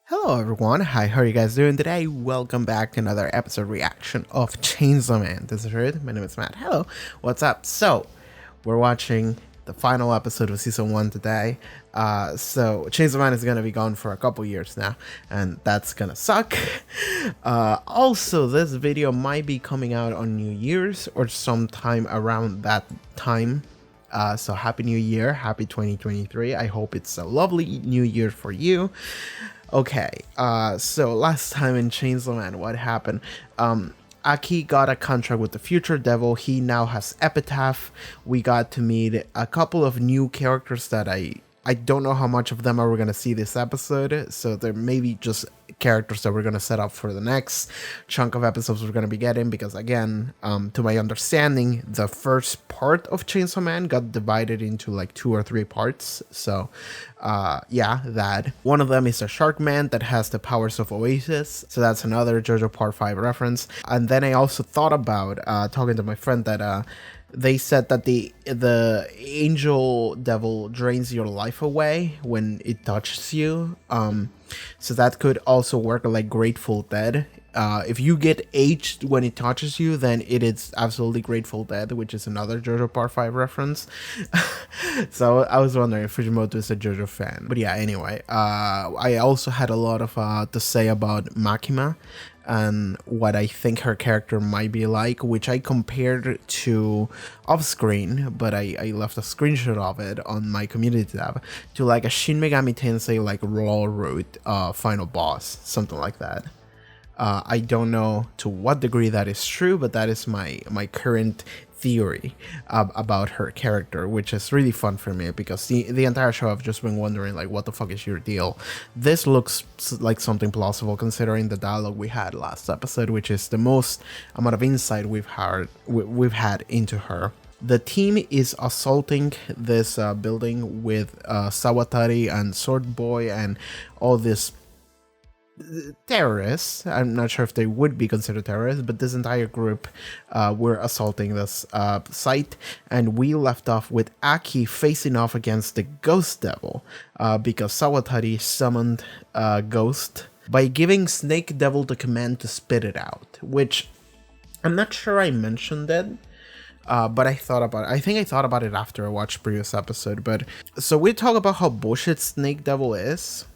Hello everyone, hi, how are you guys doing today? Welcome back to another episode reaction of Chainsaw Man. This is Ruth, my name is Matt. Hello, what's up? So, we're watching the final episode of Season 1 today. So Chainsaw Man is gonna be gone for a couple years now, and that's gonna suck. Also, this video might be coming out on New Year's or sometime around that time. So happy New Year, happy 2023. I hope it's a lovely new year for you. Okay, so last time in Chainsaw Man, what happened? Aki got a contract with the Future Devil. He now has Epitaph. We got to meet a couple of new characters that I don't know how much of them are we going to see this episode, so there may be just characters that we're going to set up for the next chunk of episodes we're going to be getting, because again, to my understanding, the first part of Chainsaw Man got divided into like 2 or 3 parts, so yeah, that. One of them is a shark man that has the powers of Oasis, so that's another JoJo Part 5 reference. And then I also thought about, talking to my friend, that they said that the angel devil drains your life away when it touches you. So that could also work like Grateful Dead. If you get aged when it touches you, then it is absolutely Grateful Dead, which is another JoJo Part 5 reference. So I was wondering if Fujimoto is a JoJo fan. But yeah, anyway, I also had a lot of to say about Makima and what I think her character might be like, which I compared to off-screen, but I left a screenshot of it on my community tab, to like a Shin Megami Tensei like raw root final boss, something like that. I don't know to what degree that is true, but that is my current theory about her character, which is really fun for me, because the entire show I've just been wondering, like, what the fuck is your deal? This looks like something plausible considering the dialogue we had last episode, which is the most amount of insight we've had into her. The team is assaulting this building with Sawatari and Sword Boy and all this terrorists. I'm not sure if they would be considered terrorists, but this entire group were assaulting this site, and we left off with Aki facing off against the Ghost Devil, because Sawatari summoned Ghost by giving Snake Devil the command to spit it out, which I'm not sure I mentioned it. But I thought about it. I think I thought about it after I watched previous episode. But so we talk about how bullshit Snake Devil is.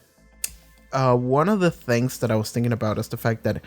One of the things that I was thinking about is the fact that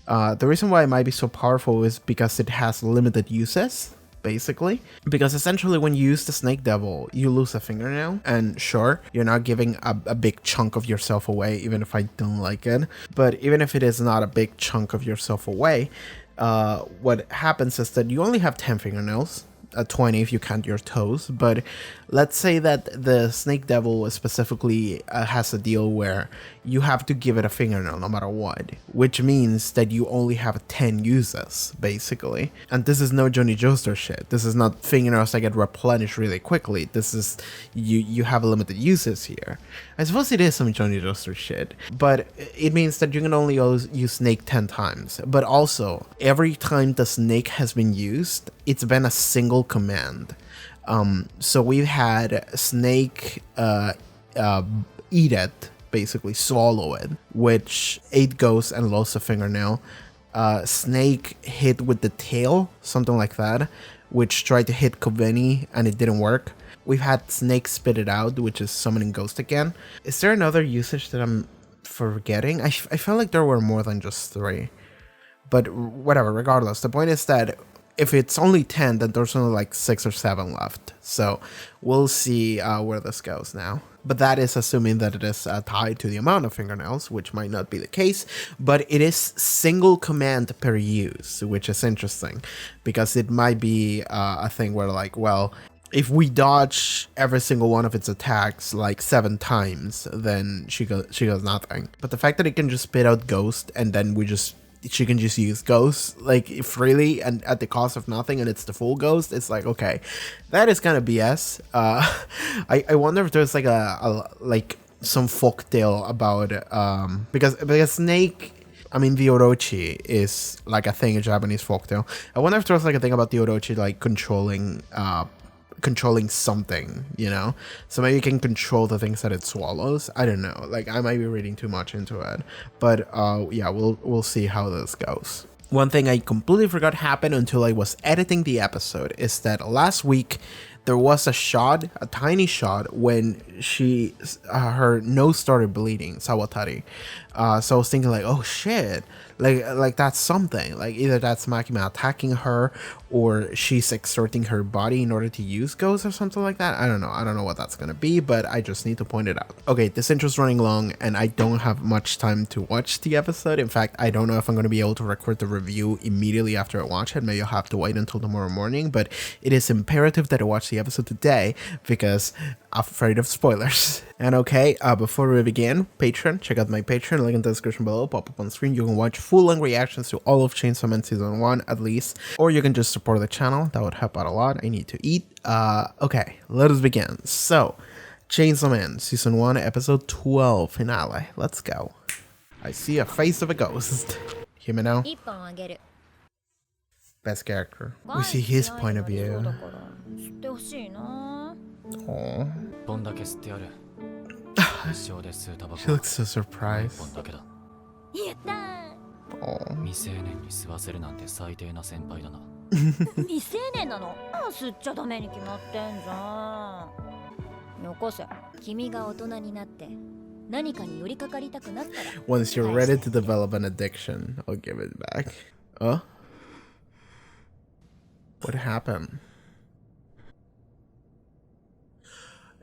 the reason why it might be so powerful is because it has limited uses, basically. Because essentially when you use the Snake Devil, you lose a fingernail, and sure, you're not giving a big chunk of yourself away, even if I don't like it. But even if it is not a big chunk of yourself away, what happens is that you only have 10 fingernails. 20 if you count your toes, but let's say that the Snake Devil specifically has a deal where you have to give it a fingernail no matter what, which means that you only have 10 uses, basically. And this is no Johnny Joestar shit. This is not fingernails that get replenished really quickly. This is, you have limited uses here. I suppose it is some Johnny Joestar shit, but it means that you can only use Snake 10 times. But also, every time the Snake has been used, it's been a single command. So we've had Snake eat it, basically swallow it, which ate Ghost and lost a fingernail. Snake hit with the tail, something like that, which tried to hit Koveni and it didn't work. We've had Snake spit it out, which is summoning Ghost again. Is there another usage that I'm forgetting? I felt like there were more than just 3. But whatever, regardless, the point is that if it's only 10, then there's only like 6 or 7 left. So we'll see where this goes now. But that is assuming that it is tied to the amount of fingernails, which might not be the case. But it is single command per use, which is interesting, because it might be a thing where, like, well, if we dodge every single one of its attacks like 7 times, then she goes nothing. But the fact that it can just spit out Ghost and then she can just use Ghost like freely and at the cost of nothing, and it's the full Ghost, it's like, okay, that is kind of BS. I wonder if there's like like some folktale about because Snake, I mean, the Orochi is like a thing in Japanese folktale. I wonder if there's like a thing about the Orochi like controlling controlling something, you know? So maybe it can control the things that it swallows. I don't know. Like, I might be reading too much into it. But yeah, we'll see how this goes. One thing I completely forgot happened until I was editing the episode is that last week there was a shot, a tiny shot, when her nose started bleeding, Sawatari. So I was thinking like, oh shit, like that's something. Like either that's Makima attacking her, or she's exerting her body in order to use ghosts or something like that. I don't know what that's gonna be, but I just need to point it out. Okay, this intro's running long, and I don't have much time to watch the episode. In fact, I don't know if I'm gonna be able to record the review immediately after I watch it. Maybe I'll have to wait until tomorrow morning, but it is imperative that I watch the episode today because I'm afraid of spoilers. And okay, before we begin, Patreon, check out my Patreon, link in the description below, pop up on screen. You can watch full-length reactions to all of Chainsaw Man Season 1 at least, or you can just support the channel. That would help out a lot. I need to eat. Okay, let us begin. So, Chainsaw Man Season 1 Episode 12 Finale. Let's go. I see a face of a ghost. Himeno. Best character. We see his point of view. Aww. She looks so surprised. Aww. Once you're ready to develop an addiction, I'll give it back. What happened?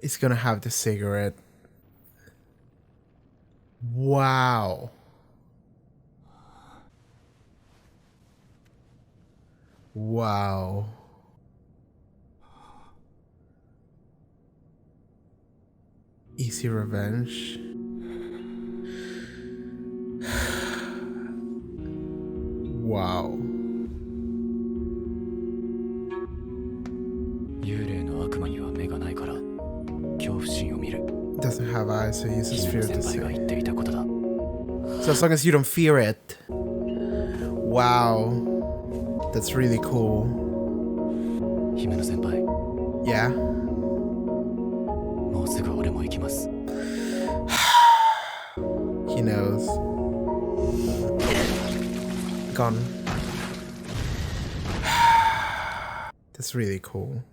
He's gonna have the cigarette. Wow. Wow. Easy revenge. Wow. Doesn't have eyes, so he uses fear to see. So as long as you don't fear it. Wow. That's really cool. Yeah. He knows. Gone. That's really cool.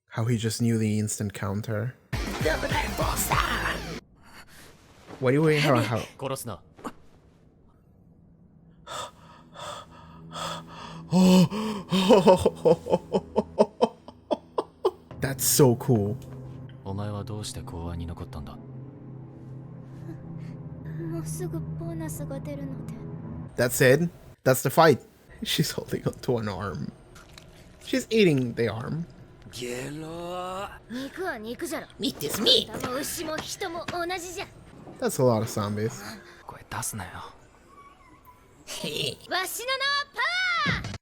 How he just knew the instant counter. What are you waiting for? How? That's so cool. That's it? That's the fight. She's holding onto an arm. She's eating the arm. Meat is meat. That's a lot of zombies.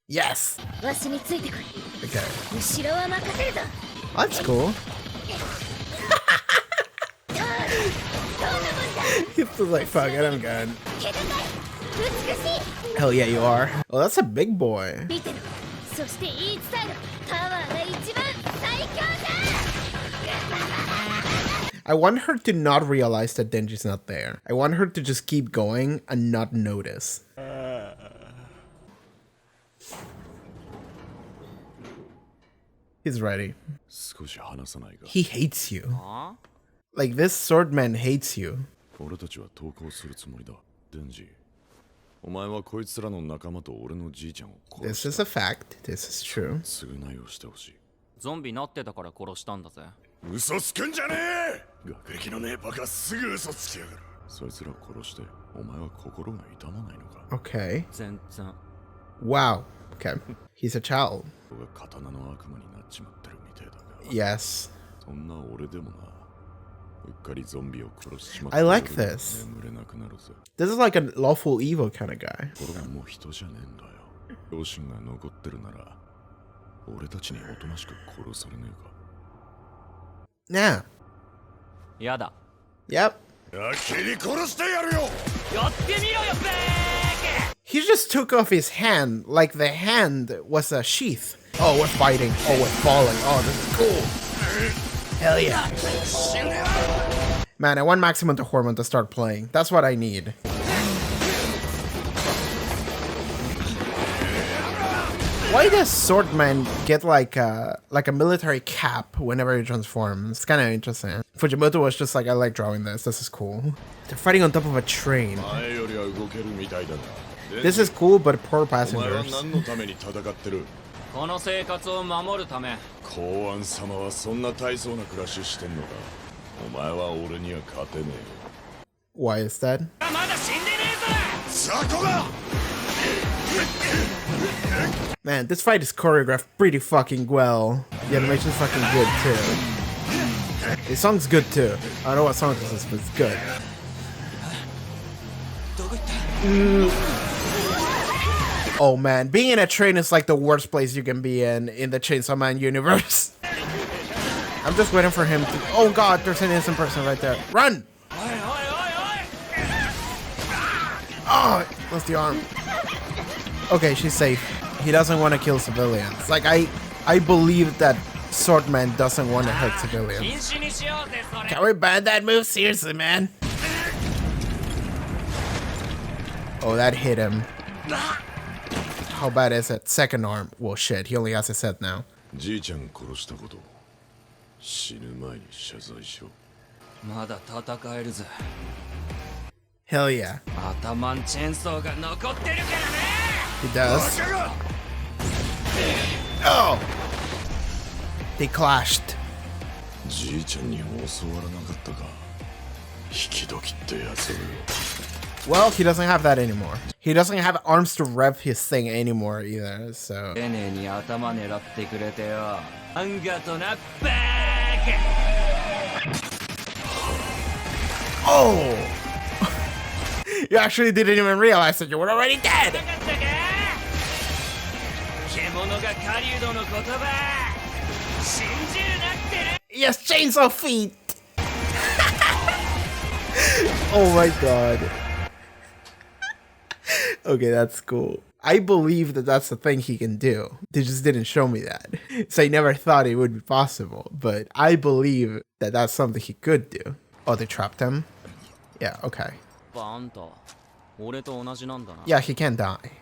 Yes. Okay. That's cool. He's just like, fuck it, I'm good. Hell yeah, you are. Oh, that's a big boy. I want her to not realize that Denji's not there. I want her to just keep going and not notice. He's ready. He hates you. Like, this swordman hates you. This is a fact. This is true. Okay. Wow. Okay. He's a child. Yes. I like this. This is like a lawful evil kind of guy. Yeah. Yep. He just took off his hand like the hand was a sheath. Oh, we're fighting. Oh, we're falling. Oh, this is cool. Hell yeah. Man, I want Maximum to Hormone to start playing. That's what I need. Why does Swordman get like a military cap whenever he transforms? It's kind of interesting. Fujimoto was just like, I like drawing this. This is cool. They're fighting on top of a train. This is cool, but poor passengers. Why is that? Man, this fight is choreographed pretty fucking well. The animation's fucking good too. The song's good too. I don't know what song this is, but it's good. Oh man, being in a train is like the worst place you can be in the Chainsaw Man universe. I'm just waiting for him to... Oh god, there's an innocent person right there. Run! Oh, lost the arm. Okay, she's safe. He doesn't want to kill civilians. Like, I believe that Swordman doesn't want to hurt civilians. Can we ban that move? Seriously, man. Oh, that hit him. How bad is it? Second arm. Well, shit, he only has his head now. Hell yeah. He does. Oh! They clashed. Well, he doesn't have that anymore. He doesn't have arms to rev his thing anymore either, so... Oh! You actually didn't even realize that you were already dead! Yes, chainsaw feet! Oh my god. Okay, that's cool. I believe that that's the thing he can do. They just didn't show me that. So I never thought it would be possible. But I believe that that's something he could do. Oh, they trapped him? Yeah, okay. Yeah, he can't die.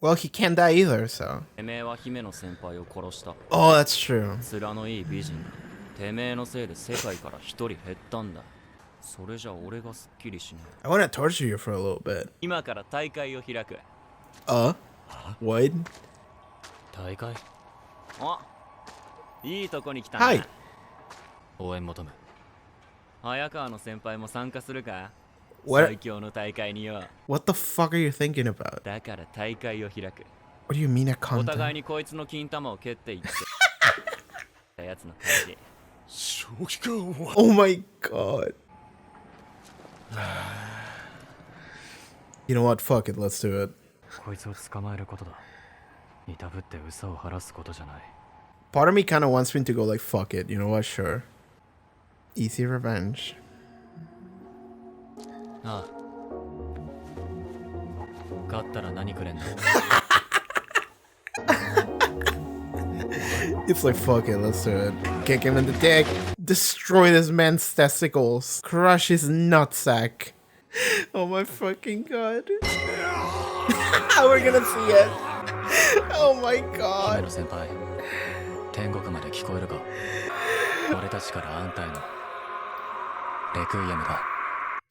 Well, he can't die either, so... Oh, that's true. I want to torture you for a little bit. What? Hi. What the fuck are you thinking about? What do you mean a content? Oh my god. You know what? Fuck it, let's do it. Part of me kind of wants me to go like, fuck it, you know what? Sure. Easy revenge. It's like, fuck it, let's do it. Kick him in the dick. Destroy this man's testicles. Crush his nutsack. Oh my fucking god. We're gonna see it. Oh my god.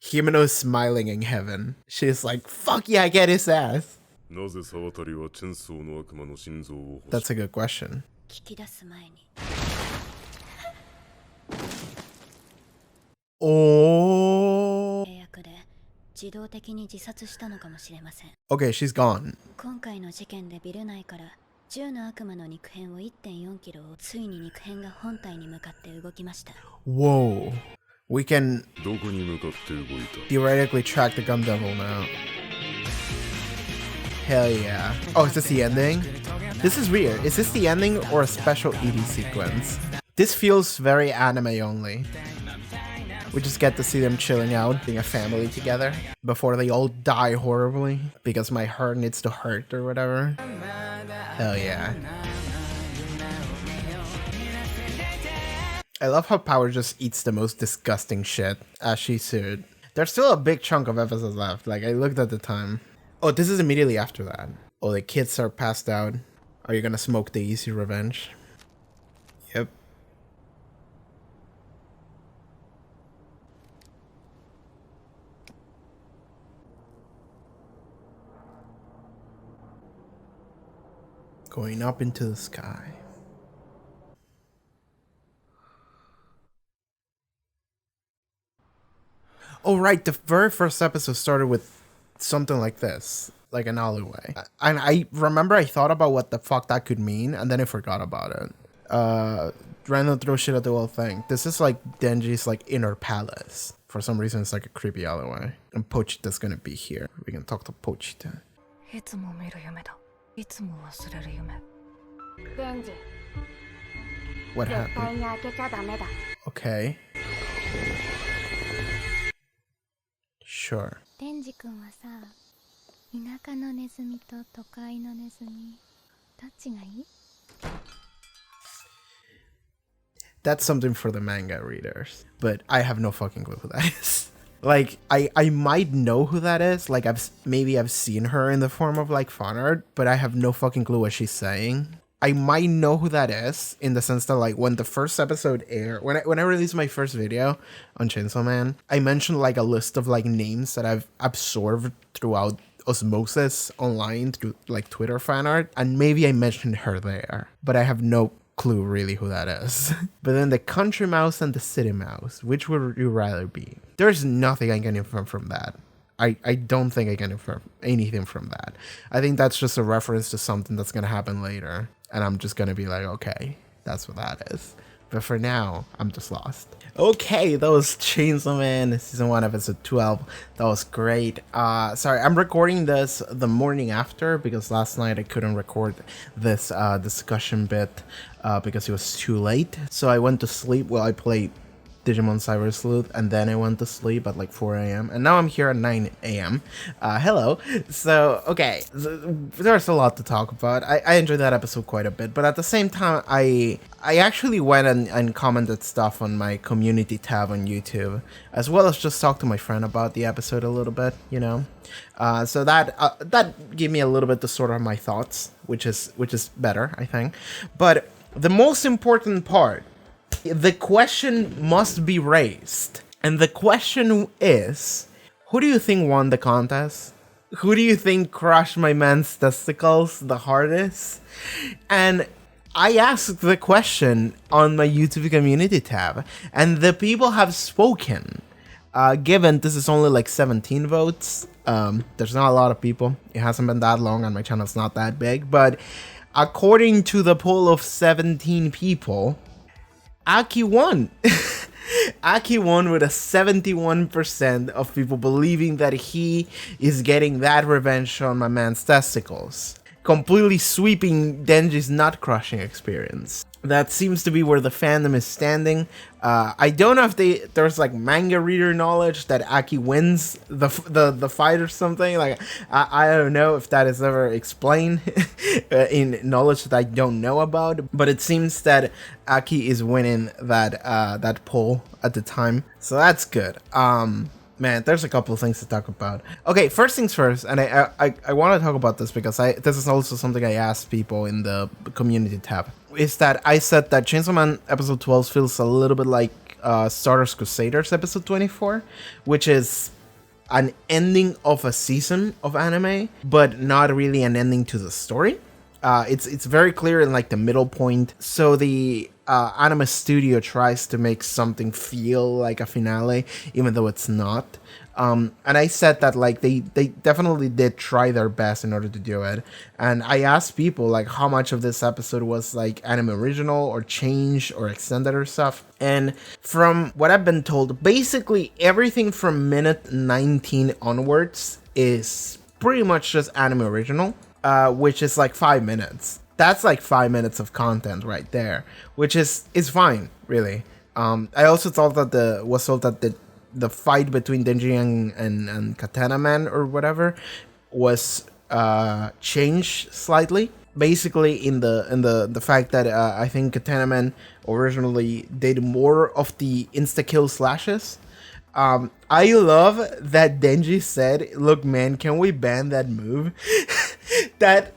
Himeno is smiling in heaven. She's like, fuck yeah, get his ass. That's a good question. Oh. Okay, she's gone. Whoa. We can theoretically track the Gum Devil now. Hell yeah. Oh, is this the ending? This is weird. Is this the ending or a special ED sequence? This feels very anime only. We just get to see them chilling out, being a family together, before they all die horribly, because my heart needs to hurt or whatever. Hell yeah. I love how Power just eats the most disgusting shit as she should. There's still a big chunk of episodes left. Like, I looked at the time. Oh, this is immediately after that. Oh, the kids are passed out. Are you gonna smoke the easy revenge? Yep. Going up into the sky. Oh, right. The very first episode started with something like this, like an alleyway. And I remember I thought about what the fuck that could mean, and then I forgot about it. Random throw shit at the whole thing. This is like Denji's like inner palace. For some reason, it's like a creepy alleyway. And Pochita's gonna be here. We can talk to Pochita. What happened? Okay. Sure. That's something for the manga readers, but I have no fucking clue who that is. Like, I might know who that is. Like, maybe I've seen her in the form of like fan art, but I have no fucking clue what she's saying. I might know who that is in the sense that like when the first episode aired, when I released my first video on Chainsaw Man, I mentioned like a list of like names that I've absorbed throughout osmosis online through like Twitter fan art, and maybe I mentioned her there, but I have no clue really who that is. But then the country mouse and the city mouse, which would you rather be? There's nothing I can infer from that. I don't think I can infer anything from that. I think that's just a reference to something that's gonna happen later. And I'm just gonna be like, okay, that's what that is. But for now, I'm just lost. Okay, that was Chainsaw Man Season 1, Episode 12. That was great. Sorry, I'm recording this the morning after because last night I couldn't record this discussion bit because it was too late. So I went to sleep while I played Digimon Cyber Sleuth, and then I went to sleep at like 4 a.m. and now I'm here at 9 a.m. Hello. So, okay, there's a lot to talk about. I enjoyed that episode quite a bit, but at the same time, I actually went and commented stuff on my community tab on YouTube, as well as just talked to my friend about the episode a little bit, you know. So that gave me a little bit to sort of my thoughts, which is better, I think. But the most important part, the question must be raised. And the question is, who do you think won the contest? Who do you think crushed my man's testicles the hardest? And I asked the question on my YouTube community tab, and the people have spoken. Given this is only like 17 votes, there's not a lot of people. It hasn't been that long, and my channel's not that big. But according to the poll of 17 people, Aki won. Aki won with a 71% of people believing that he is getting that revenge on my man's testicles, completely sweeping Denji's nut-crushing experience. That seems to be where the fandom is standing. I don't know if there's like manga reader knowledge that Aki wins the fight or something. Like I don't know if that is ever explained in knowledge that I don't know about. But it seems that Aki is winning that poll at the time, so that's good. Man, there's a couple of things to talk about. Okay, first things first, and I want to talk about this because this is also something I asked people in the community tab, is that I said that Chainsaw Man Episode 12 feels a little bit like Stardust Crusaders Episode 24, which is an ending of a season of anime, but not really an ending to the story. It's very clear in like the middle point. So the anime studio tries to make something feel like a finale, even though it's not. And I said that like they definitely did try their best in order to do it. And I asked people like how much of this episode was like anime original or changed or extended or stuff. And from what I've been told, basically everything from minute 19 onwards is pretty much just anime original. Which is like 5 minutes. That's like 5 minutes of content right there, which is fine, really. I also thought that the fight between Denji and Katana Man or whatever was changed slightly, basically in the fact that I think Katana Man originally did more of the insta kill slashes. I love that Denji said, "Look, man, can we ban that move?" that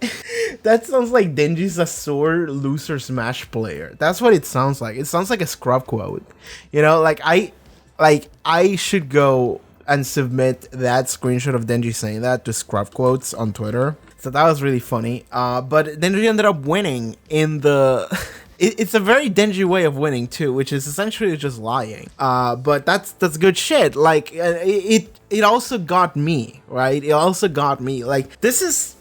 sounds like Denji's a sore loser Smash player. That's what it sounds like. It sounds like a scrub quote. You know, like I should go and submit that screenshot of Denji saying that to scrub quotes on Twitter. So that was really funny. But Denji ended up winning in the. It's a very Denji way of winning too, which is essentially just lying. But that's good shit. Like it also got me, right? It also got me. Like this is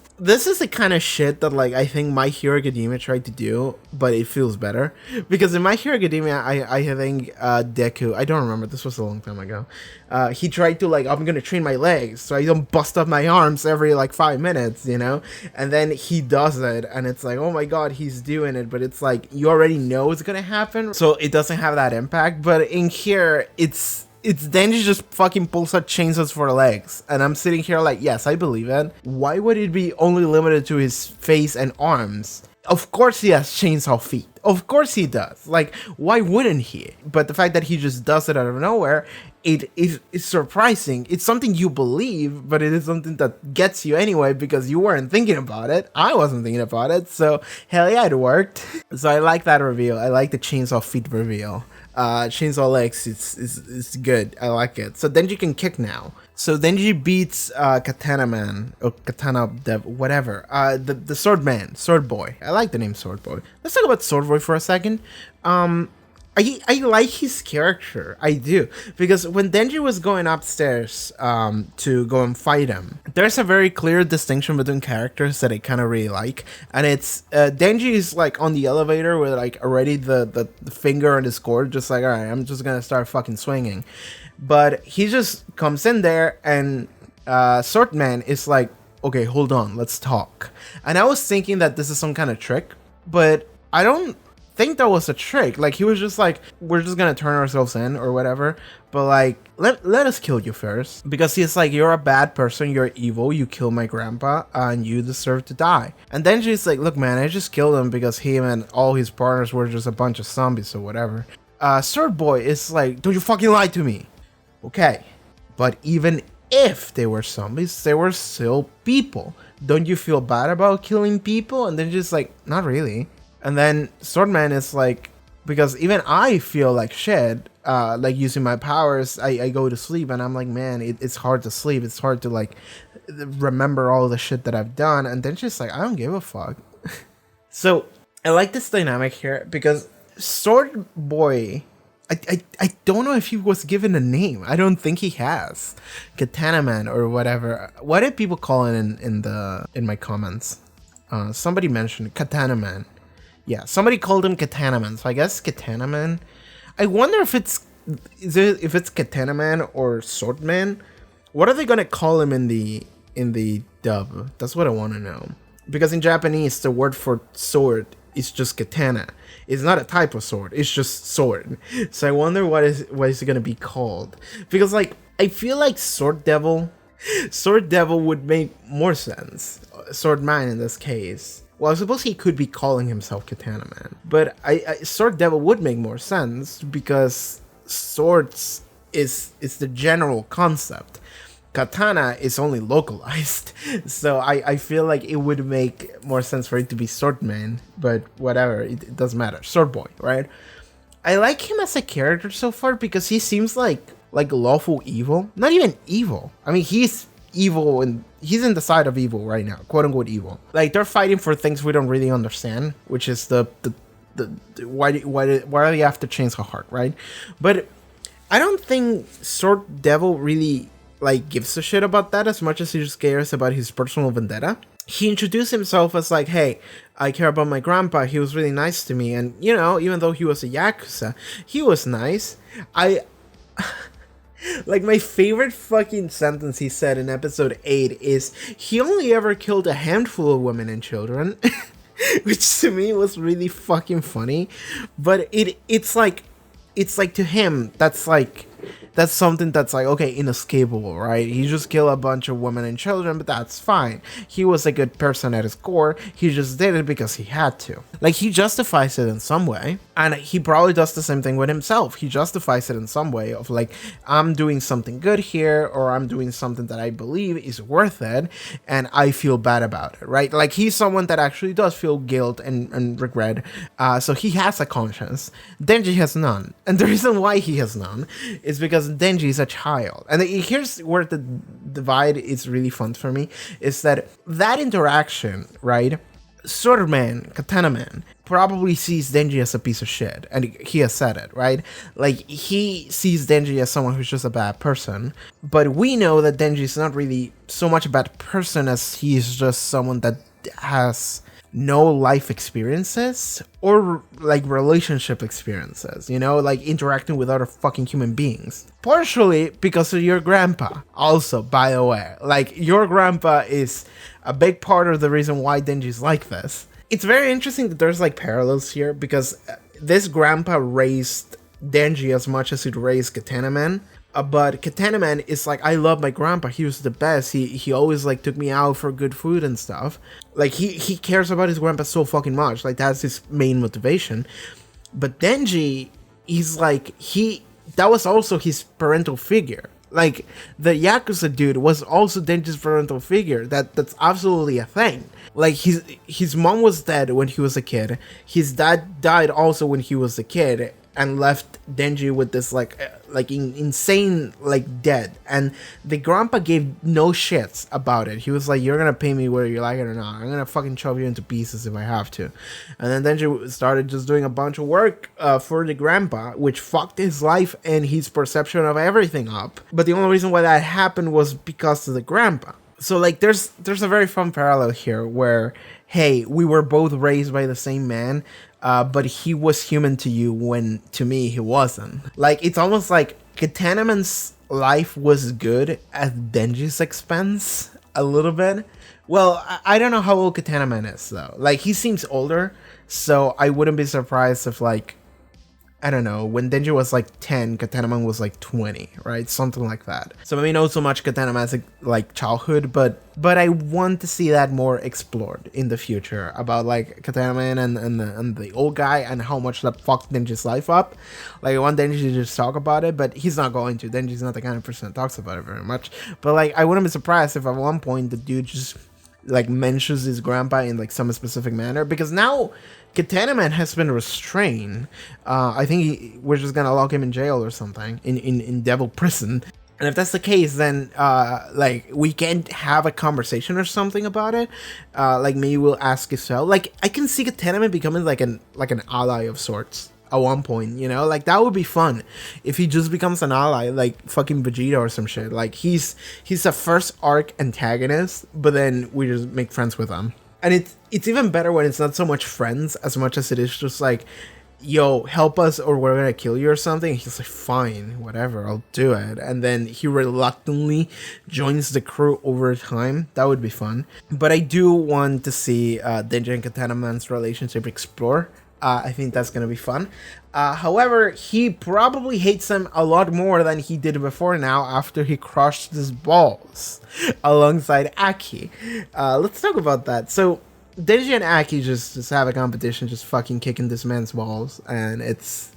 the kind of shit that like I think My Hero Academia tried to do, but it feels better because in My Hero Academia, I think Deku, I don't remember, this was a long time ago. He tried to like, I'm gonna train my legs so I don't bust up my arms every like 5 minutes, you know. And then he does it, and it's like, oh my god, he's doing it, but it's like you already know it's gonna happen, so it doesn't have that impact. But in here, it's Denji just fucking pulls out chainsaws for legs. And I'm sitting here like, yes, I believe it. Why would it be only limited to his face and arms? Of course he has chainsaw feet. Of course he does. Like, why wouldn't he? But the fact that he just does it out of nowhere, it is surprising. It's something you believe, but it is something that gets you anyway because you weren't thinking about it. I wasn't thinking about it. So, hell yeah, it worked. So I like that reveal. I like the chainsaw feet reveal. Chainsaw legs, it's good. I like it. So Denji can kick now. So Denji beats Katana Man or Katana Dev, whatever. The Sword Man, Sword Boy. I like the name Sword Boy. Let's talk about Sword Boy for a second. I like his character. I do, because when Denji was going upstairs to go and fight him, there's a very clear distinction between characters that I kind of really like, and it's Denji is like on the elevator with like already the finger on his cord, just like, all right, I'm just gonna start fucking swinging, but he just comes in there and Swordman is like, okay, hold on, let's talk. And I was thinking that this is some kind of trick, but I don't think that was a trick. Like, he was just like, we're just gonna turn ourselves in or whatever, but like let us kill you first, because he's like, you're a bad person, you're evil, you killed my grandpa, and you deserve to die. And then she's like, look man, I just killed him because him and all his partners were just a bunch of zombies or whatever. Sword Boy is like, don't you fucking lie to me. Okay, but even if they were zombies, they were still people. Don't you feel bad about killing people? And then just like, not really. And then Swordman is like, because even I feel like shit, like using my powers, I go to sleep and I'm like, man, it's hard to sleep. It's hard to like remember all the shit that I've done. And then she's like, I don't give a fuck. So I like this dynamic here because Sword Boy, I don't know if he was given a name. I don't think he has. Katana Man or whatever. What did people call it in my comments? Somebody mentioned Katana Man. Yeah, somebody called him Katana Man, so I guess Katana Man. I wonder if it's Katana Man or Sword Man. What are they gonna call him in the dub? That's what I want to know. Because in Japanese, the word for sword is just katana. It's not a type of sword. It's just sword. So I wonder what is it gonna be called? Because like I feel like Sword Devil would make more sense. Sword Man in this case. Well, I suppose he could be calling himself Katana Man, but Sword Devil would make more sense because swords is the general concept. Katana is only localized, so I feel like it would make more sense for it to be Swordman, but whatever, it doesn't matter. Sword Boy, right? I like him as a character so far because he seems like lawful evil. Not even evil. I mean, he's evil and he's in the side of evil right now, quote unquote evil. Like, they're fighting for things we don't really understand, which is the why are they after Chainsaw Heart, right? But I don't think Sword Devil really like gives a shit about that as much as he just cares about his personal vendetta. He introduced himself as like, hey, I care about my grandpa, he was really nice to me, and you know, even though he was a Yakuza, he was nice. Like, my favorite fucking sentence he said in episode 8 is, he only ever killed a handful of women and children. Which to me was really fucking funny. But it's like to him, that's like That's something that's like, okay, inescapable, right? He just killed a bunch of women and children, but that's fine. He was a good person at his core. He just did it because he had to. Like, he justifies it in some way, and he probably does the same thing with himself. He justifies it in some way of like, I'm doing something good here, or I'm doing something that I believe is worth it, and I feel bad about it, right? Like, he's someone that actually does feel guilt and regret, so he has a conscience. Denji has none, and the reason why he has none is because Denji is a child. And here's where the divide is really fun for me, is that interaction, right? Sword Man, Katana Man, probably sees Denji as a piece of shit, and he has said it, right? Like, he sees Denji as someone who's just a bad person, but we know that Denji is not really so much a bad person as he's just someone that has no life experiences or like relationship experiences, you know, like interacting with other fucking human beings. Partially because of your grandpa. Also, by the way, like, your grandpa is a big part of the reason why Denji's like this. It's very interesting that there's like parallels here, because this grandpa raised Denji as much as it raised Katana Man. But Katana Man is like, I love my grandpa, he was the best, he always like took me out for good food and stuff. Like, he cares about his grandpa so fucking much, like, that's his main motivation. But Denji, he's like, that was also his parental figure. Like, the Yakuza dude was also Denji's parental figure. That's absolutely a thing. Like, his mom was dead when he was a kid, his dad died also when he was a kid, and left Denji with this insane like debt, and the grandpa gave no shits about it. He was like, you're gonna pay me whether you like it or not, I'm gonna fucking chop you into pieces if I have to. And then Denji started just doing a bunch of work for the grandpa, which fucked his life and his perception of everything up. But the only reason why that happened was because of the grandpa. So like, there's a very fun parallel here where, hey, we were both raised by the same man, but he was human to you when to me he wasn't. Like, it's almost like Katana Man's life was good at Denji's expense a little bit. Well, I don't know how old Katana Man is though. Like, he seems older, so I wouldn't be surprised if, like, I don't know, when Denji was like 10, Katana Man was like 20, right? Something like that. So maybe not so much Katana Man's like childhood, but I want to see that more explored in the future about like Katana Man and the old guy and how much that fucked Denji's life up. Like, I want Denji to just talk about it, but he's not going to. Denji's not the kind of person that talks about it very much. But like, I wouldn't be surprised if at one point the dude just like mentions his grandpa in like some specific manner, because now Katana Man has been restrained. I think we're just gonna lock him in jail or something in Devil Prison. And if that's the case, then like, we can have a conversation or something about it. Like, maybe we'll ask Isel. Like, I can see Katana Man becoming like an ally of sorts at one point, you know? Like, that would be fun if he just becomes an ally, like fucking Vegeta or some shit. Like, he's a first arc antagonist, but then we just make friends with him. And it's even better when it's not so much friends as much as it is just like, yo, help us or we're gonna kill you or something. He's like, fine, whatever, I'll do it. And then he reluctantly joins the crew over time. That would be fun. But I do want to see Denji and Katana Man's relationship explore. I think that's gonna be fun. However, he probably hates him a lot more than he did before now after he crushed his balls alongside Aki. Let's talk about that. So Denji and Aki just have a competition, just fucking kicking this man's balls, and it's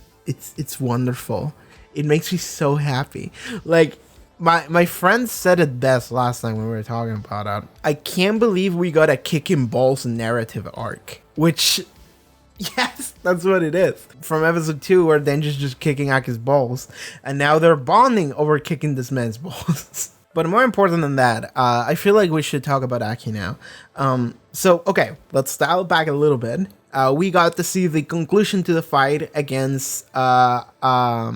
wonderful. It makes me so happy. Like, my friend said it best last time when we were talking about it. I can't believe we got a kicking balls narrative arc, which, yes, that's what it is. From episode 2, where Denji's just kicking Aki's balls, and now they're bonding over kicking this man's balls. But more important than that, I feel like we should talk about Aki now. So, okay, let's dial back a little bit. We got to see the conclusion to the fight against Sawatari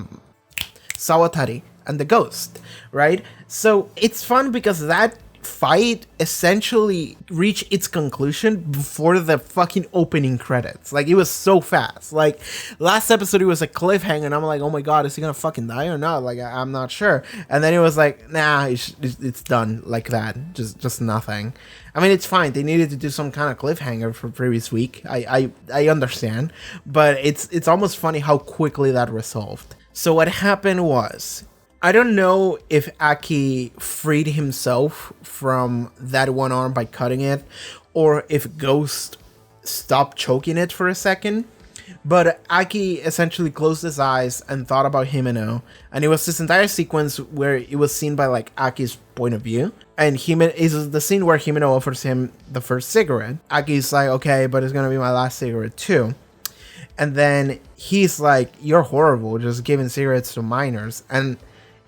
and the Ghost, right? So, it's fun because that fight essentially reached its conclusion before the fucking opening credits. Like, it was so fast. Like, last episode it was a cliffhanger and I'm like, oh my god, is he gonna fucking die or not? Like, I'm not sure. And then it was like, nah, it's done like that. Just nothing. I mean, it's fine, they needed to do some kind of cliffhanger for previous week. I understand, but it's almost funny how quickly that resolved. So what happened was I don't know if Aki freed himself from that one arm by cutting it, or if Ghost stopped choking it for a second. But Aki essentially closed his eyes and thought about Himeno, and it was this entire sequence where it was seen by like Aki's point of view. And Himeno is the scene where Himeno offers him the first cigarette. Aki's like, okay, but it's gonna be my last cigarette too. And then he's like, you're horrible, just giving cigarettes to minors. And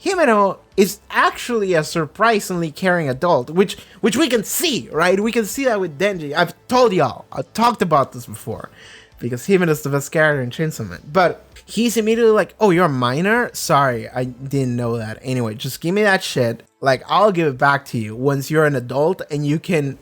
Himeno is actually a surprisingly caring adult, which we can see, right? We can see that with Denji. I've told y'all, I've talked about this before, because Himeno is the best character in Chainsaw Man. But he's immediately like, oh, you're a minor? Sorry, I didn't know that. Anyway, just give me that shit. Like, I'll give it back to you once you're an adult and you can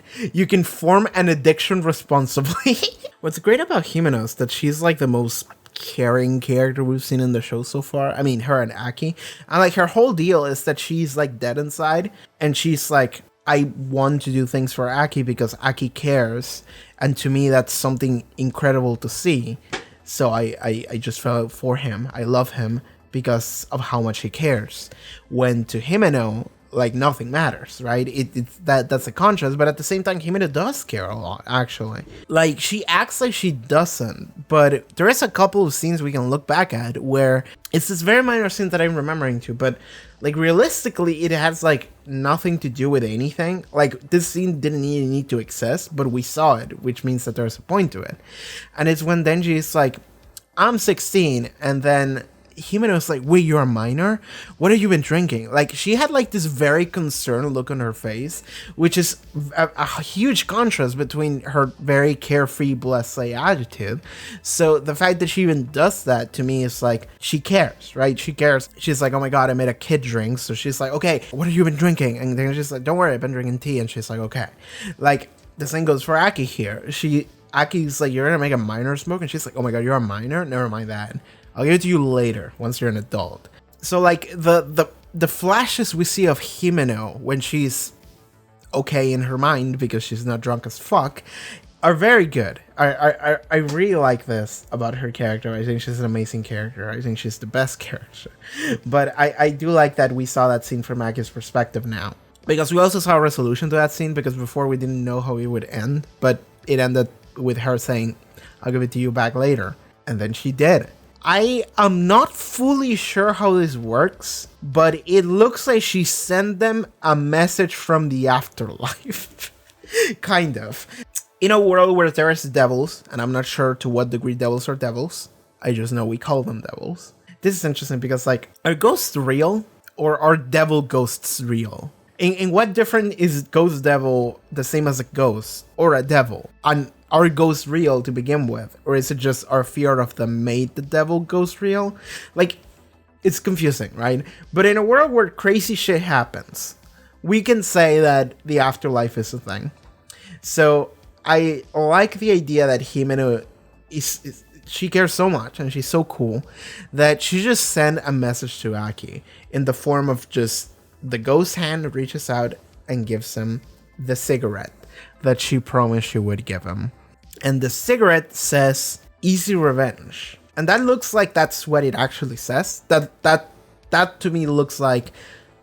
form an addiction responsibly. What's great about Himeno is that she's like the most caring character we've seen in the show so far. I mean, her and Aki. And like, her whole deal is that she's like dead inside, and she's like, I want to do things for Aki because Aki cares. And to me, that's something incredible to see. So I just felt for him. I love him because of how much he cares. When to Himeno, like, nothing matters, right? That's a contrast, but at the same time, Himeno does care a lot, actually. Like, she acts like she doesn't, but there is a couple of scenes we can look back at where it's this very minor scene that I'm remembering to, but like, realistically, it has like nothing to do with anything. Like, this scene didn't even need to exist, but we saw it, which means that there's a point to it. And it's when Denji is like, I'm 16, and then Himeno's like, wait, you're a minor? What have you been drinking? Like, she had like this very concerned look on her face, which is a huge contrast between her very carefree, blasé attitude. So the fact that she even does that to me is like, she cares, right? She cares. She's like, oh my god, I made a kid drink. So she's like, okay, what have you been drinking? And then she's like, don't worry, I've been drinking tea. And she's like, okay. Like, the same goes for Aki here. Aki's like, you're gonna make a minor smoke? And she's like, oh my god, you're a minor? Never mind that. I'll give it to you later, once you're an adult. So, like, the flashes we see of Himeno when she's okay in her mind because she's not drunk as fuck are very good. I really like this about her character. I think she's an amazing character. I think she's the best character. But I do like that we saw that scene from Aki's perspective now. Because we also saw a resolution to that scene, because before we didn't know how it would end. But it ended with her saying, I'll give it to you back later. And then she did. I am not fully sure how this works, but it looks like she sent them a message from the afterlife. Kind of. In a world where there is devils, and I'm not sure to what degree devils are devils, I just know we call them devils. This is interesting because, like, are ghosts real, or are devil ghosts real? In what different is ghost devil the same as a ghost or a devil? And are ghosts real to begin with? Or is it just our fear of them made the devil ghost real? Like, it's confusing, right? But in a world where crazy shit happens, we can say that the afterlife is a thing. So I like the idea that Himeno is she cares so much and she's so cool that she just sent a message to Aki in the form of just the ghost hand reaches out and gives him the cigarette that she promised she would give him. And the cigarette says, easy revenge. And that looks like that's what it actually says. That to me looks like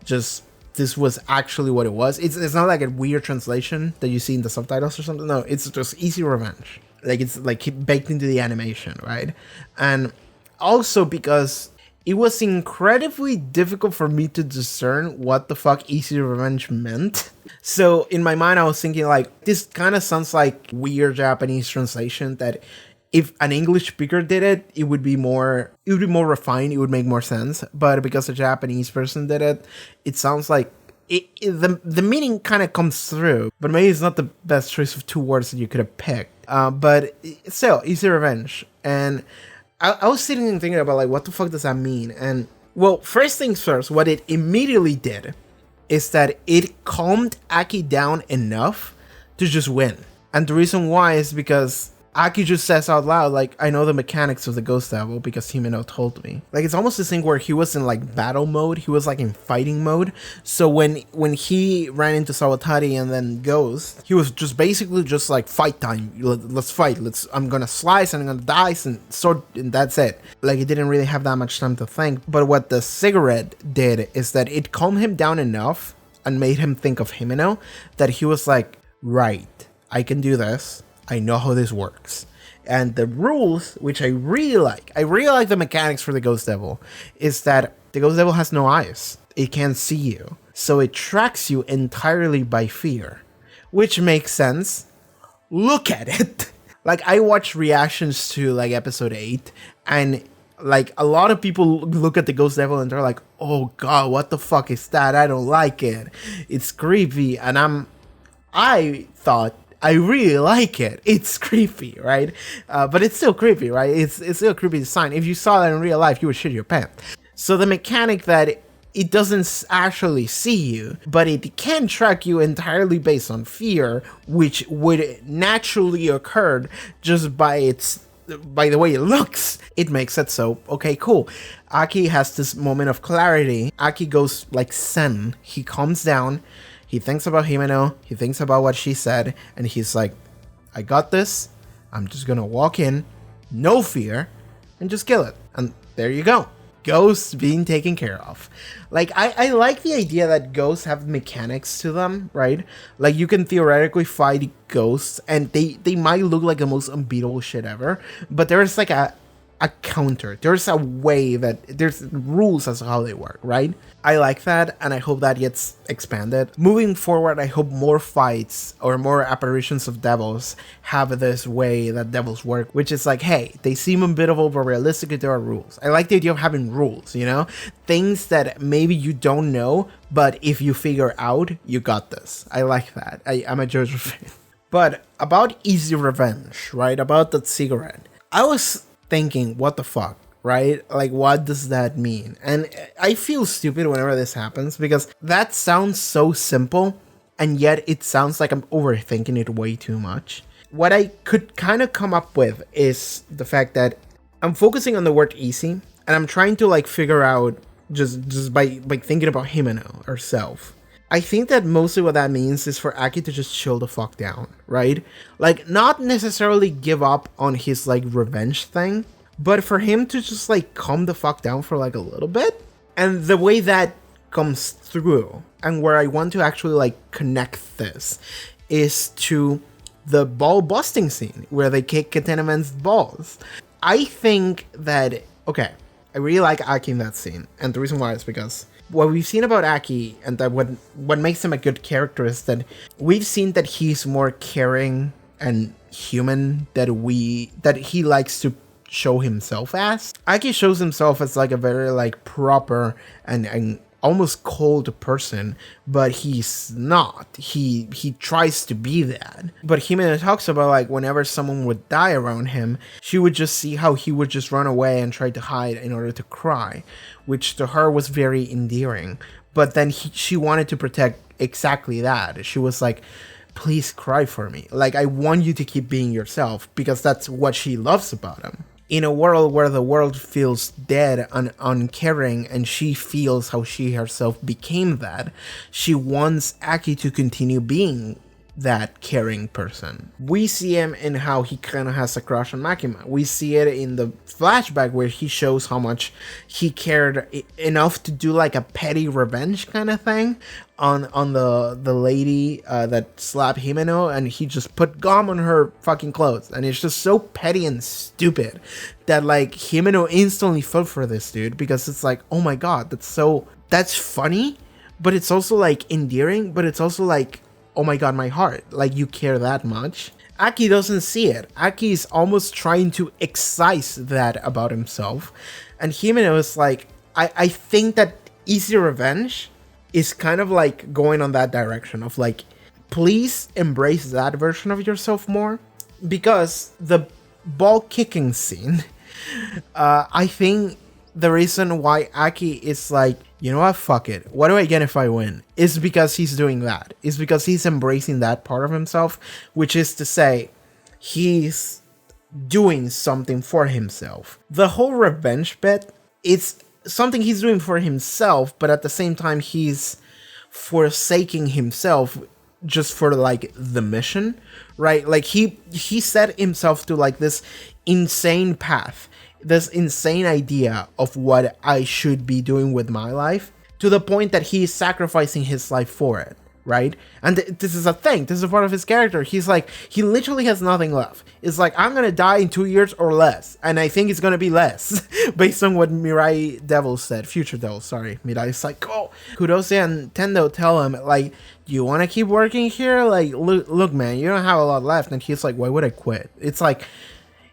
just this was actually what it was. It's not like a weird translation that you see in the subtitles or something. No, it's just easy revenge. Like, it's like baked into the animation, right? And also because it was incredibly difficult for me to discern what the fuck easy revenge meant. So in my mind, I was thinking, like, this kind of sounds like weird Japanese translation that if an English speaker did it, it would be more refined, it would make more sense. But because a Japanese person did it, it sounds like the meaning kind of comes through, but maybe it's not the best choice of two words that you could have picked. But still, easy revenge. And I was sitting and thinking about, like, what the fuck does that mean? And, well, first things first, what it immediately did is that it calmed Aki down enough to just win. And the reason why is because Aki just says out loud, like, I know the mechanics of the Ghost Devil because Himeno told me. Like, it's almost this thing where he was in, like, battle mode. He was, like, in fighting mode. So when he ran into Sawatari and then Ghost, he was just basically just, like, fight time. Let's fight. I'm gonna slice and I'm gonna dice and sword, and that's it. Like, he didn't really have that much time to think. But what the cigarette did is that it calmed him down enough and made him think of Himeno that he was like, right, I can do this. I know how this works. And the rules, which I really like the mechanics for the Ghost Devil, is that the Ghost Devil has no eyes. It can't see you. So it tracks you entirely by fear, which makes sense. Look at it. Like, I watched reactions to, like, episode 8, and, like, a lot of people look at the Ghost Devil and they're like, oh god, what the fuck is that? I don't like it. It's creepy. And I thought, I really like it. It's creepy, right? But it's still creepy, right? It's still a creepy design. If you saw that in real life, you would shit your pants. So the mechanic that it doesn't actually see you, but it can track you entirely based on fear, which would naturally occur just by the way it looks. It makes it so, okay, cool. Aki has this moment of clarity. Aki goes like zen. He calms down. He thinks about Himeno, he thinks about what she said, and he's like, I got this, I'm just gonna walk in, no fear, and just kill it. And there you go. Ghosts being taken care of. Like, I like the idea that ghosts have mechanics to them, right? Like, you can theoretically fight ghosts, and they might look like the most unbeatable shit ever, but there's like a counter. There's a way that there's rules as to how they work, right? I like that, and I hope that gets expanded. Moving forward, I hope more fights or more apparitions of devils have this way that devils work, which is like, hey, they seem unbeatable, but realistically there are rules. I like the idea of having rules, you know? Things that maybe you don't know, but if you figure out, you got this. I like that. I'm a judge of it. But about easy revenge, right? About that cigarette. I was thinking, what the fuck, right? Like, what does that mean? And I feel stupid whenever this happens because that sounds so simple, and yet it sounds like I'm overthinking it way too much. What I could kind of come up with is the fact that I'm focusing on the word easy, and I'm trying to like figure out just by thinking about Himeno herself. I think that mostly what that means is for Aki to just chill the fuck down, right? Like, not necessarily give up on his, like, revenge thing, but for him to just, like, calm the fuck down for, like, a little bit. And the way that comes through, and where I want to actually, like, connect this, is to the ball busting scene, where they kick Katana Man's balls. I think that, okay, I really like Aki in that scene, and the reason why is because what we've seen about Aki, and that what makes him a good character, is that we've seen that he's more caring and human that he likes to show himself as. Aki shows himself as like a very like proper and almost cold person, but he's not. He tries to be that. But Himeno talks about like whenever someone would die around him, she would just see how he would just run away and try to hide in order to cry, which to her was very endearing. But then she wanted to protect exactly that. She was like, please cry for me. Like, I want you to keep being yourself, because that's what she loves about him. In a world where the world feels dead and uncaring, and she feels how she herself became that, she wants Aki to continue being that caring person. We see him in how he kind of has a crush on Makima. We see it in the flashback where he shows how much he cared enough to do like a petty revenge kind of thing on the lady that slapped Himeno, and he just put gum on her fucking clothes, and it's just so petty and stupid that like Himeno instantly fell for this dude, because it's like, oh my god, that's funny, but it's also like endearing, but it's also like, oh my god, my heart, like you care that much. Aki doesn't see it. Aki is almost trying to excise that about himself, and Himeno is like, I think that easy revenge is kind of like going on that direction of like, please embrace that version of yourself more, because the ball kicking scene, I think the reason why Aki is like, you know what, fuck it, what do I get if I win, is because he's doing that. It's because he's embracing that part of himself, which is to say, he's doing something for himself. The whole revenge bit, it's something he's doing for himself, but at the same time he's forsaking himself just for like the mission, right? Like he set himself to like this insane path, this insane idea of what I should be doing with my life, to the point that he's sacrificing his life for it, right? And this is a thing, this is a part of his character. He's like, he literally has nothing left. It's like, I'm gonna die in 2 years or less, and I think it's gonna be less based on what Mirai Devil said, Future Devil, sorry. Mirai's like, oh, Kurose and Tendo tell him, like, do you want to keep working here? Like, look man, you don't have a lot left. And he's like, why would I quit? It's like,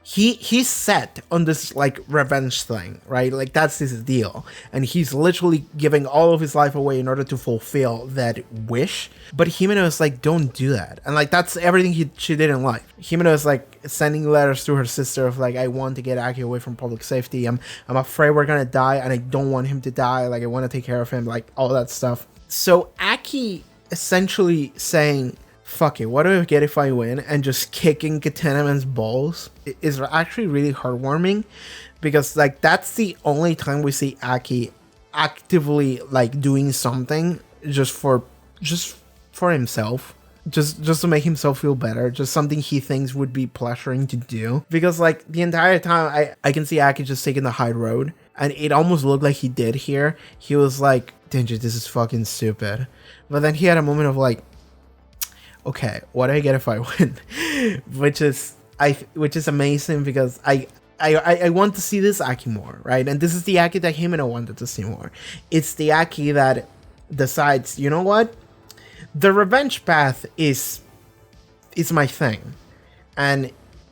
he's set on this like revenge thing, right? Like that's his deal, and he's literally giving all of his life away in order to fulfill that wish. But Himeno is like, don't do that, and like that's everything she did in life. Himeno is like sending letters to her sister of like, I want to get Aki away from public safety. I'm afraid we're gonna die, and I don't want him to die. Like I want to take care of him, like all that stuff. So Aki essentially saying, fuck it, what do I get if I win? And just kicking Katana Man's balls is actually really heartwarming, because like that's the only time we see Aki actively like doing something just for himself, just to make himself feel better, just something he thinks would be pleasuring to do. Because like the entire time I can see Aki just taking the high road, and it almost looked like he did here. He was like, Denji, this is fucking stupid. But then he had a moment of like, okay, what do I get if I win? which is amazing, because I want to see this Aki more, right? And this is the Aki that Himeno wanted to see more. It's the Aki that decides, you know what? The revenge path is my thing. And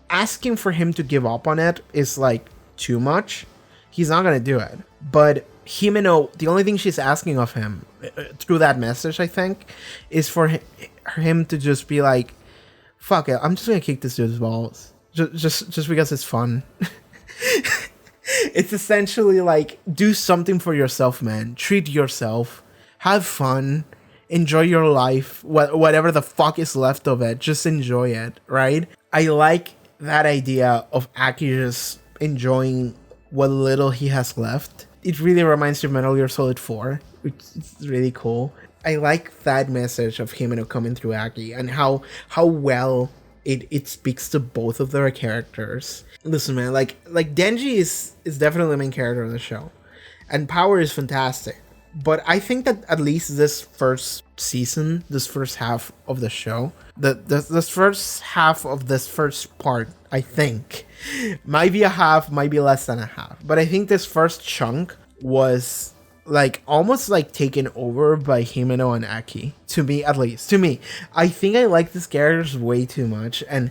asking for him to give up on it is like too much. He's not gonna do it. But Himeno, the only thing she's asking of him through that message, I think, is for him to just be like, fuck it, I'm just gonna kick this dude's balls just because it's fun. It's essentially like, do something for yourself, man. Treat yourself, have fun, enjoy your life, whatever the fuck is left of it, just enjoy it, right? I like that idea of Aki just enjoying what little he has left. It really reminds me of Metal Gear Solid 4, which is really cool. I like that message of Himeno coming through Aki, and how well it speaks to both of their characters. Listen, man, like Denji is definitely the main character of the show, and Power is fantastic. But I think that at least this first season, this first half of the show, this first half of this first part, I think, might be a half, might be less than a half. But I think this first chunk was like almost like taken over by Himeno and Aki. To me, at least. To me. I think I like these characters way too much, and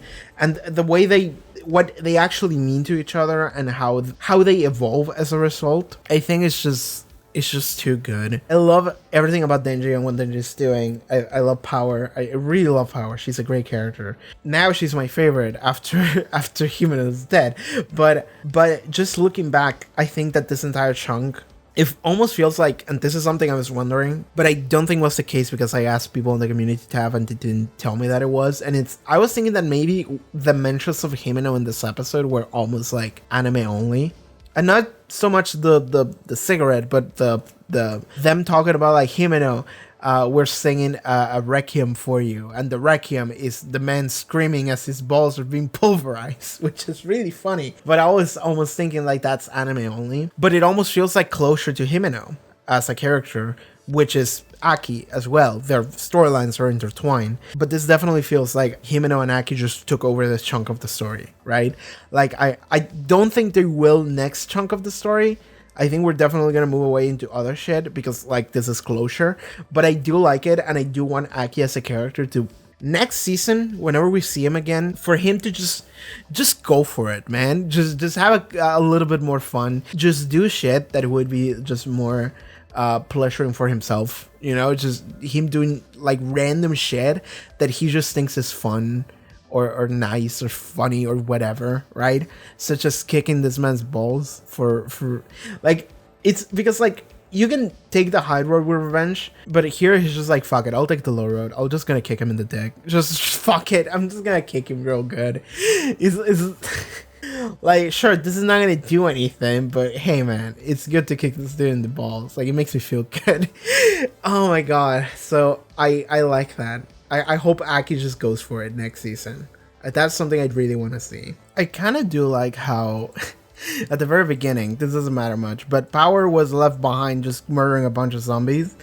the way what they actually mean to each other, and how they evolve as a result, I think it's just too good. I love everything about Denji and what Denji's doing. I love Power. I really love Power. She's a great character. Now she's my favorite after Himeno is dead. But just looking back, I think that this entire chunk, it almost feels like, and this is something I was wondering, but I don't think was the case, because I asked people in the community tab and they didn't tell me that it was. And I was thinking that maybe the mentions of Himeno in this episode were almost like anime only. And not so much the cigarette, but the them talking about like, Himeno, we're singing a requiem for you, and the requiem is the man screaming as his balls are being pulverized, which is really funny. But I was almost thinking like that's anime only, but it almost feels like closure to Himeno as a character, which is Aki as well. Their storylines are intertwined, but this definitely feels like Himeno and Aki just took over this chunk of the story, right? Like I don't think they will next chunk of the story. I think we're definitely gonna move away into other shit, because like this is closure. But I do like it, and I do want Aki as a character to, next season, whenever we see him again, for him to just go for it, man. Just have a little bit more fun. Just do shit that would be just more pleasuring for himself, you know, just him doing like random shit that he just thinks is fun or nice or funny or whatever, right? Such as kicking this man's balls for like, it's because like you can take the high road with revenge, but here he's just like, fuck it, I'll take the low road. I'm just gonna kick him in the dick. Just fuck it. I'm just gonna kick him real good. It's like, sure, this is not gonna do anything, but hey man, it's good to kick this dude in the balls. Like, it makes me feel good. Oh my god. So I like that. I hope Aki just goes for it next season. That's something I'd really want to see. I kind of do like how at the very beginning, this doesn't matter much, but Power was left behind just murdering a bunch of zombies.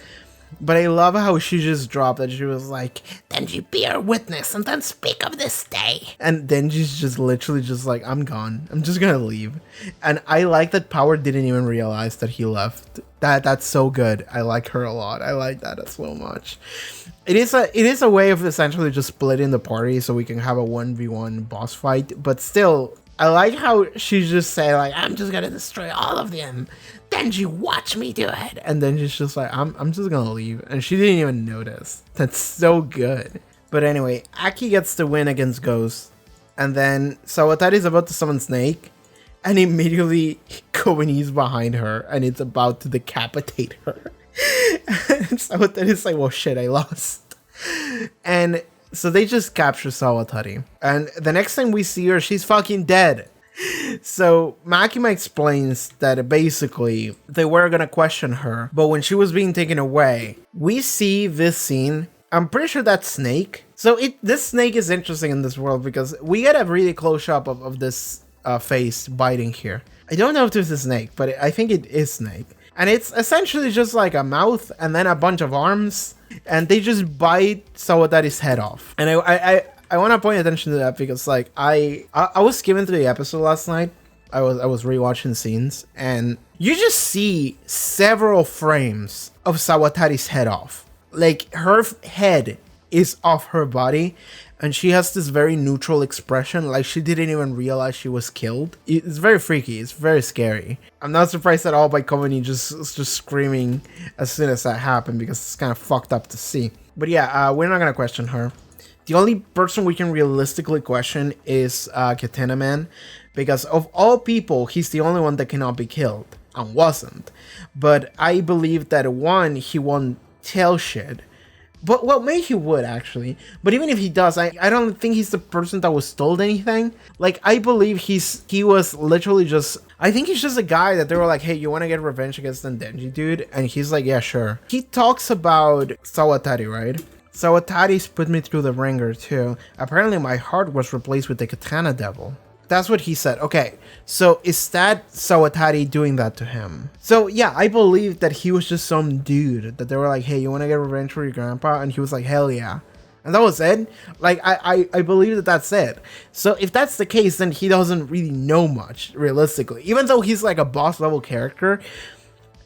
But I love how she just dropped that. She was like, Denji, be our witness and then speak of this day. And Denji's just literally just like, I'm gone. I'm just gonna leave. And I like that Power didn't even realize that he left. That's so good. I like her a lot. I like that so much. It is a way of essentially just splitting the party so we can have a 1v1 boss fight. But still, I like how she just said, like, I'm just gonna destroy all of them. Denji, watch me do it. And then she's just like, I'm just gonna leave. And she didn't even notice. That's so good. But anyway, Aki gets the win against Ghost. And then Sawatari's about to summon Snake. And immediately Kobani's behind her. And it's about to decapitate her. And Sawatari's like, well shit, I lost. And so they just capture Sawatari. And the next time we see her, she's fucking dead. So Makima explains that basically they were gonna question her, but when she was being taken away, we see this scene. I'm pretty sure that's Snake. So this Snake is interesting in this world because we get a really close up of this face biting here. I don't know if this is Snake, but I think it is Snake. And it's essentially just like a mouth and then a bunch of arms, and they just bite Sawatari's head off. And I want to point attention to that because like I was skimming through the episode last night. I was rewatching scenes, and you just see several frames of Sawatari's head off. Like, her head is off her body, and she has this very neutral expression, like she didn't even realize she was killed. It's very freaky. It's very scary. I'm not surprised at all by Komini just screaming as soon as that happened, because it's kind of fucked up to see. But yeah, we're not gonna question her. The only person we can realistically question is Katana Man, because of all people, he's the only one that cannot be killed, and wasn't. But I believe that one, he won't tell shit. But, well, maybe he would, actually. But even if he does, I don't think he's the person that was told anything. Like, I believe he was literally just... I think he's just a guy that they were like, hey, you want to get revenge against the Denji dude? And he's like, yeah, sure. He talks about Sawatari, right? Sawatari's put me through the ringer, too. Apparently, my heart was replaced with the Katana Devil. That's what he said. Okay, so is that Sawatari doing that to him? So yeah, I believe that he was just some dude that they were like, hey, you want to get revenge for your grandpa? And he was like, hell yeah. And that was it. Like, I believe that that's it. So if that's the case, then he doesn't really know much, realistically. Even though he's like a boss level character,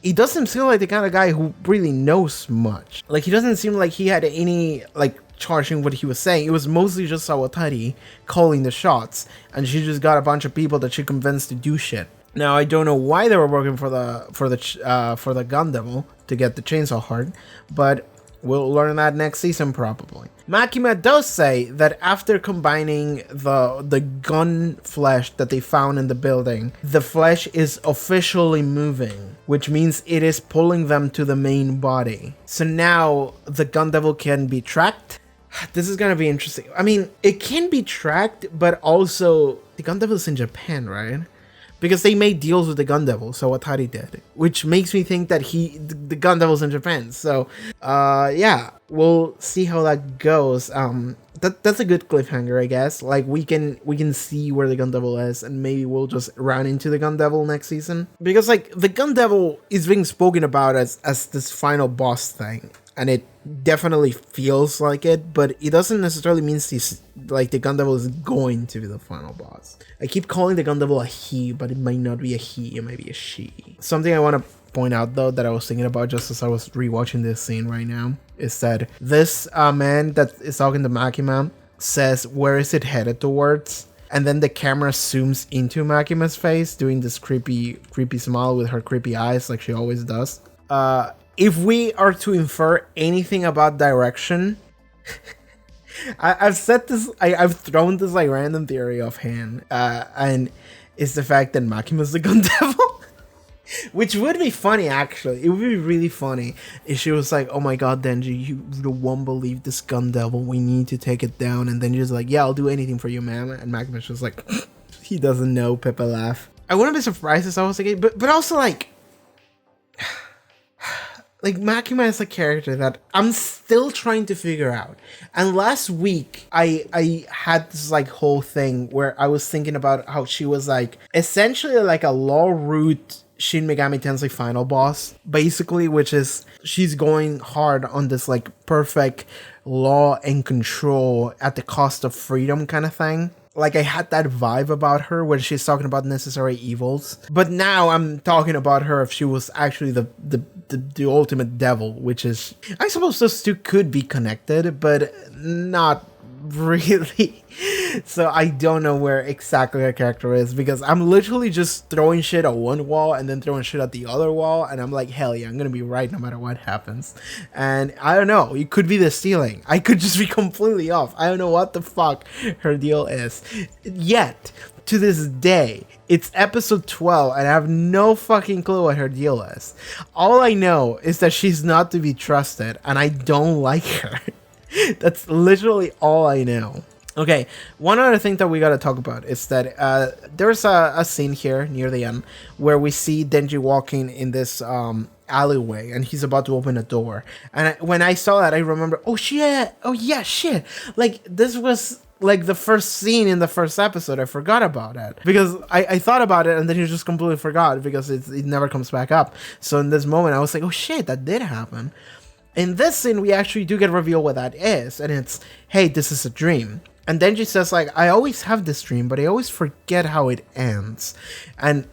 he doesn't seem like the kind of guy who really knows much. Like, he doesn't seem like he had any, like, charging what he was saying. It was mostly just Sawatari calling the shots, and she just got a bunch of people that she convinced to do shit. Now, I don't know why they were working for the Gun Devil to get the chainsaw heart, but we'll learn that next season probably. Makima does say that after combining the gun flesh that they found in the building, the flesh is officially moving, which means it is pulling them to the main body. So now the Gun Devil can be tracked. This is gonna be interesting. I mean, it can be tracked, but also the Gun Devil is in Japan, right? Because they made deals with the Gun Devil, so Atari did, which makes me think that the Gun Devil's in Japan. So, yeah, we'll see how that goes. That's a good cliffhanger, I guess. Like, we can see where the Gun Devil is, and maybe we'll just run into the Gun Devil next season. Because, like, the Gun Devil is being spoken about as this final boss thing, and it definitely feels like it, but it doesn't necessarily mean the Gun Devil is going to be the final boss. I keep calling the Gun Devil a he, but it might not be a he, it might be a she. Something I want to point out, though, that I was thinking about just as I was rewatching this scene right now, is that this man that is talking to Makima says, where is it headed towards? And then the camera zooms into Makima's face, doing this creepy smile with her creepy eyes like she always does. If we are to infer anything about direction, I've said this, I've thrown this like random theory offhand, and it's the fact that Makima's the Gun Devil. Which would be funny, actually. It would be really funny if she was like, oh my god, Denji, you won't believe this gun devil. We need to take it down. And then she's like, yeah, I'll do anything for you, ma'am. And Maximus was like, he doesn't know, Pippa laugh. I wouldn't be surprised if I was like, but also like Makima is a character that I'm still trying to figure out. And last week, I had this like whole thing where I was thinking about how she was like essentially like a law root Shin Megami Tensei final boss, basically, which is she's going hard on this like perfect law and control at the cost of freedom kind of thing. Like, I had that vibe about her when she's talking about necessary evils. But now I'm talking about her if she was actually the ultimate devil, which is... I suppose those two could be connected, but not really. So I don't know where exactly her character is, because I'm literally just throwing shit at one wall and then throwing shit at the other wall, and I'm like, hell yeah, I'm gonna be right no matter what happens. And I don't know, it could be the stealing. I could just be completely off. I don't know what the fuck her deal is. Yet, to this day, it's episode 12 and I have no fucking clue what her deal is. All I know is that she's not to be trusted and I don't like her. That's literally all I know. Okay, one other thing that we gotta talk about is that there's a scene here near the end where we see Denji walking in this alleyway and he's about to open a door. And when I saw that, I remember, oh shit, oh yeah, shit. Like, this was like the first scene in the first episode. I forgot about it because I thought about it and then you just completely forgot because it never comes back up. So in this moment, I was like, oh shit, that did happen. In this scene, we actually do get revealed what that is, and it's, hey, this is a dream. And Denji says, like, I always have this dream, but I always forget how it ends. And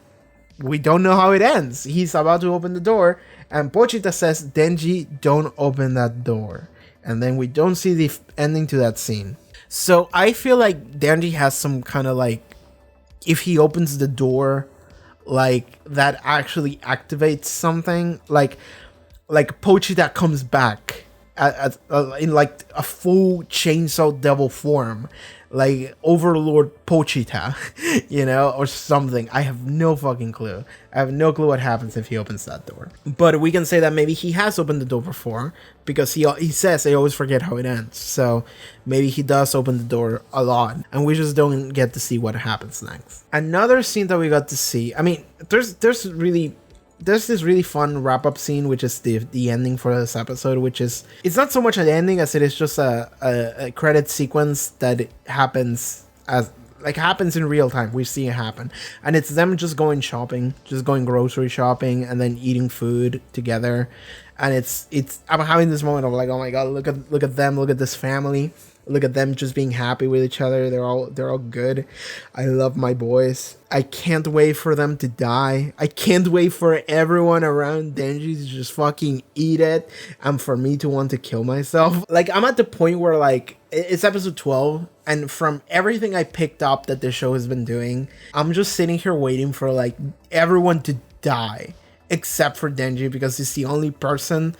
we don't know how it ends. He's about to open the door, and Pochita says, Denji, don't open that door. And then we don't see the ending to that scene. So I feel like Denji has some kind of, like, if he opens the door, like, that actually activates something, like Pochita comes back in like a full chainsaw devil form, like Overlord Pochita, you know, or something. I have no fucking clue. I have no clue what happens if he opens that door. But we can say that maybe he has opened the door before, because he says I always forget how it ends. So maybe he does open the door a lot, and we just don't get to see what happens next. Another scene that we got to see, I mean, there's this really fun wrap-up scene, which is the ending for this episode, which is, it's not so much an ending as it is just a credit sequence that happens in real time. We see it happen, and it's them just going shopping, just going grocery shopping, and then eating food together. And I'm having this moment of like, oh my god, look at them, look at this family. Look at them just being happy with each other. They're all good. I love my boys. I can't wait for them to die. I can't wait for everyone around Denji to just fucking eat it and for me to want to kill myself. Like, I'm at the point where, like, it's episode 12, and from everything I picked up that the show has been doing, I'm just sitting here waiting for, like, everyone to die except for Denji, because he's the only person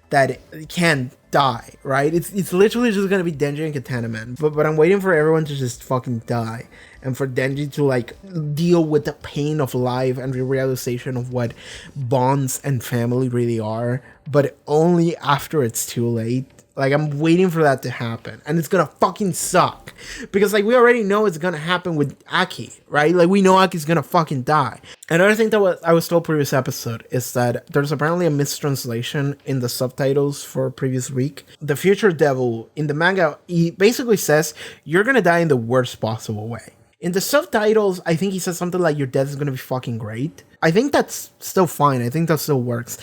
that can die, right? It's literally just gonna be Denji and Katana, man. But I'm waiting for everyone to just fucking die, and for Denji to like deal with the pain of life and the realization of what bonds and family really are, but only after it's too late. Like, I'm waiting for that to happen, and it's gonna fucking suck, because like we already know it's gonna happen with Aki, right? Like, we know Aki's gonna fucking die. Another thing that I was told previous episode is that there's apparently a mistranslation in the subtitles for previous week. The future devil in the manga, he basically says you're gonna die in the worst possible way. In the subtitles, I think he says something like your death is gonna be fucking great. I think that's still fine. I think that still works.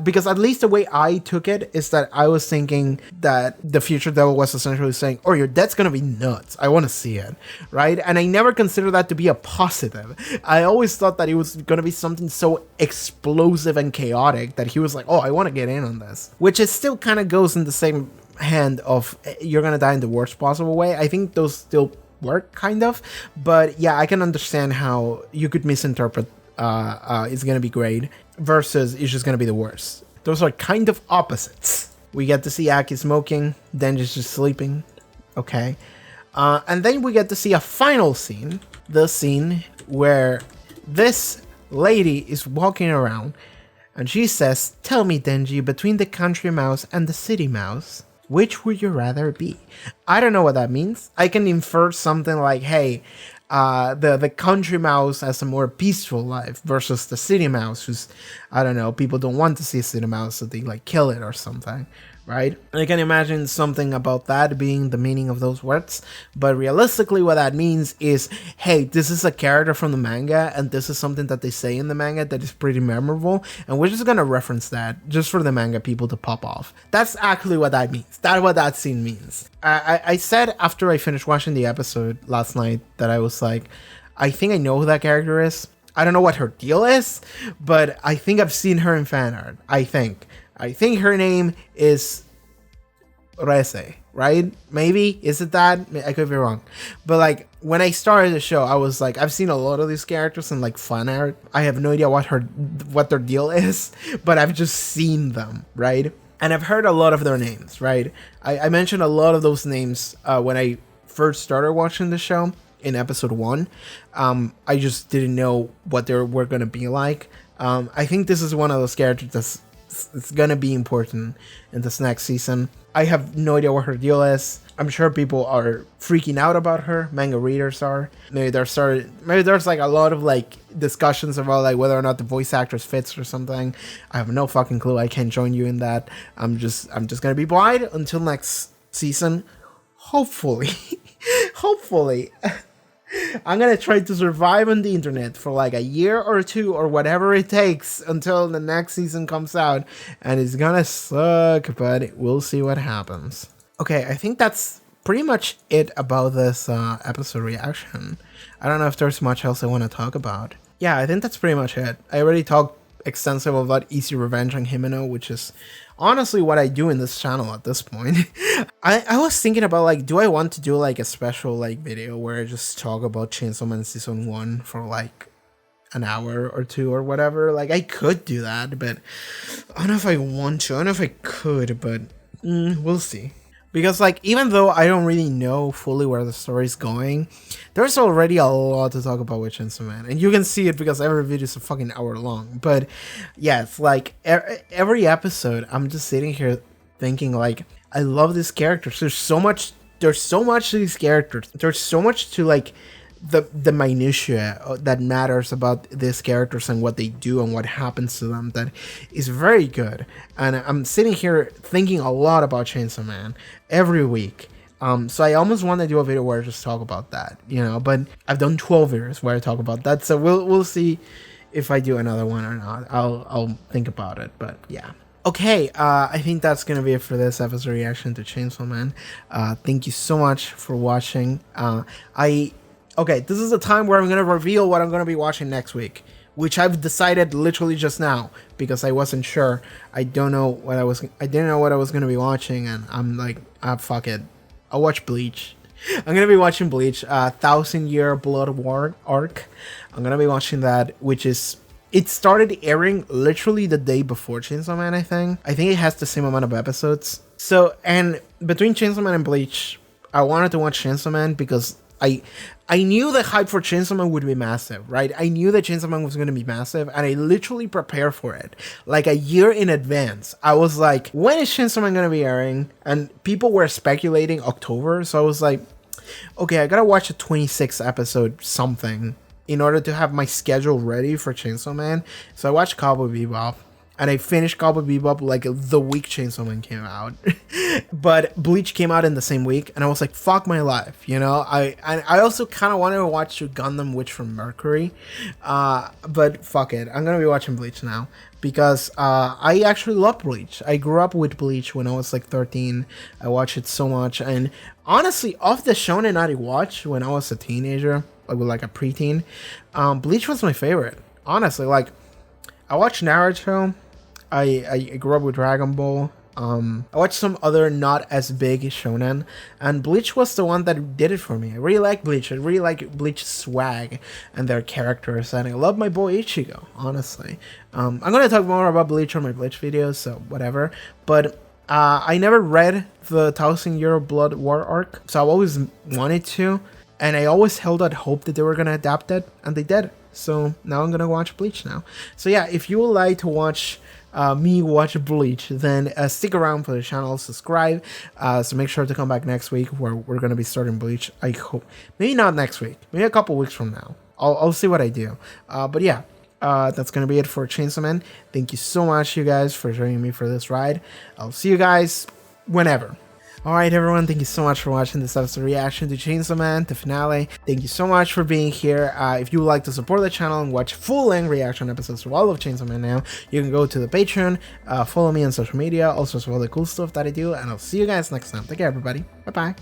Because at least the way I took it is that I was thinking that the future devil was essentially saying, oh, your death's gonna be nuts. I want to see it, right? And I never considered that to be a positive. I always thought that it was gonna be something so explosive and chaotic that he was like, oh, I want to get in on this. Which is still kind of goes in the same hand of you're gonna die in the worst possible way. I think those still work, kind of. But yeah, I can understand how you could misinterpret it's gonna be great versus it's just gonna be the worst. Those are kind of opposites. We get to see Aki smoking, Denji's just sleeping, okay, and then we get to see a final scene, the scene where this lady is walking around and she says, "Tell me, Denji, between the country mouse and the city mouse, which would you rather be?" I don't know what that means. I can infer something like, hey, the country mouse has a more peaceful life versus the city mouse, who's, I don't know, people don't want to see a city mouse, so they like kill it or something, right? I can imagine something about that being the meaning of those words, but realistically what that means is, hey, this is a character from the manga, and this is something that they say in the manga that is pretty memorable, and we're just gonna reference that just for the manga people to pop off. That's actually what that means. That's what that scene means. I said after I finished watching the episode last night that I was like, I think I know who that character is. I don't know what her deal is, but I think I've seen her in fan art. I think her name is Rese, right? Maybe? Is it that? I could be wrong. But like, when I started the show, I was like, I've seen a lot of these characters in like fan art. I have no idea what their deal is, but I've just seen them, right? And I've heard a lot of their names, right? I mentioned a lot of those names when I first started watching the show in episode 1. I just didn't know what they were going to be like. I think this is one of those characters that's it's gonna be important in this next season. I have no idea what her deal is. I'm sure people are freaking out about her. Manga readers are. Maybe there's like a lot of like discussions about like whether or not the voice actress fits or something. I have no fucking clue. I can't join you in that. I'm just gonna be blind until next season. Hopefully. Hopefully. I'm gonna try to survive on the internet for like a year or two or whatever it takes until the next season comes out, and it's gonna suck, but we'll see what happens. Okay, I think that's pretty much it about this episode reaction. I don't know if there's much else I want to talk about. Yeah, I think that's pretty much it. I already talked extensively about Easy Revenge on Himeno, which is honestly what I do in this channel at this point. I was thinking about like, do I want to do like a special like video where I just talk about Chainsaw Man season 1 for like an hour or two or whatever? Like, I could do that, but I don't know if I want to. I don't know if I could, but we'll see. Because like, even though I don't really know fully where the story's going, there's already a lot to talk about with Chainsaw Man, and you can see it because every video is a fucking hour long. But yeah, it's like every episode I'm just sitting here thinking like, I love these characters. There's so much to these characters. There's so much to like the minutiae that matters about these characters and what they do and what happens to them that is very good. And I'm sitting here thinking a lot about Chainsaw Man every week. So I almost want to do a video where I just talk about that, you know, but I've done 12 videos where I talk about that. So we'll see if I do another one or not. I'll think about it, but yeah. Okay, I think that's gonna be it for this episode reaction to Chainsaw Man. Thank you so much for watching. Okay, this is the time where I'm going to reveal what I'm going to be watching next week, which I've decided literally just now because I wasn't sure. I didn't know what I was going to be watching, and I'm like, fuck it. I'll watch Bleach. I'm going to be watching Bleach, 1,000-Year Blood War arc. I'm going to be watching that, which is, it started airing literally the day before Chainsaw Man, I think. I think it has the same amount of episodes. So, and between Chainsaw Man and Bleach, I wanted to watch Chainsaw Man because I knew the hype for Chainsaw Man would be massive, right? I knew that Chainsaw Man was going to be massive, and I literally prepared for it like a year in advance. I was like, when is Chainsaw Man going to be airing? And people were speculating October, so I was like, okay, I gotta watch a 26 episode something in order to have my schedule ready for Chainsaw Man. So I watched Cowboy Bebop. And I finished Cowboy Bebop like the week Chainsaw Man came out. But Bleach came out in the same week, and I was like, fuck my life, you know? I also kind of wanted to watch Gundam Witch from Mercury. But fuck it. I'm going to be watching Bleach now. Because I actually love Bleach. I grew up with Bleach when I was like 13. I watched it so much. And honestly, of the shonen I watched when I was a teenager, like a preteen, Bleach was my favorite. Honestly, like, I watched Naruto. I grew up with Dragon Ball. I watched some other not as big shonen, and Bleach was the one that did it for me. I really like Bleach. I really like Bleach's swag and their characters, and I love my boy Ichigo, honestly. I'm going to talk more about Bleach on my Bleach videos, so whatever. But I never read the 1,000-Year Blood War arc, so I always wanted to, and I always held out hope that they were going to adapt it, and they did. So now I'm gonna watch Bleach now. So yeah, if you would like to watch me watch Bleach, then stick around for the channel, subscribe. So make sure to come back next week where we're gonna be starting Bleach. I hope, maybe not next week, maybe a couple weeks from now. I'll see what I do. But yeah, that's gonna be it for Chainsaw Man. Thank you so much, you guys, for joining me for this ride. I'll see you guys whenever. Alright everyone, thank you so much for watching this episode reaction to Chainsaw Man, the finale. Thank you so much for being here. If you would like to support the channel and watch full-length reaction episodes to all of Chainsaw Man now, you can go to the Patreon, follow me on social media, all sorts of other cool stuff that I do, and I'll see you guys next time. Take care everybody. Bye-bye.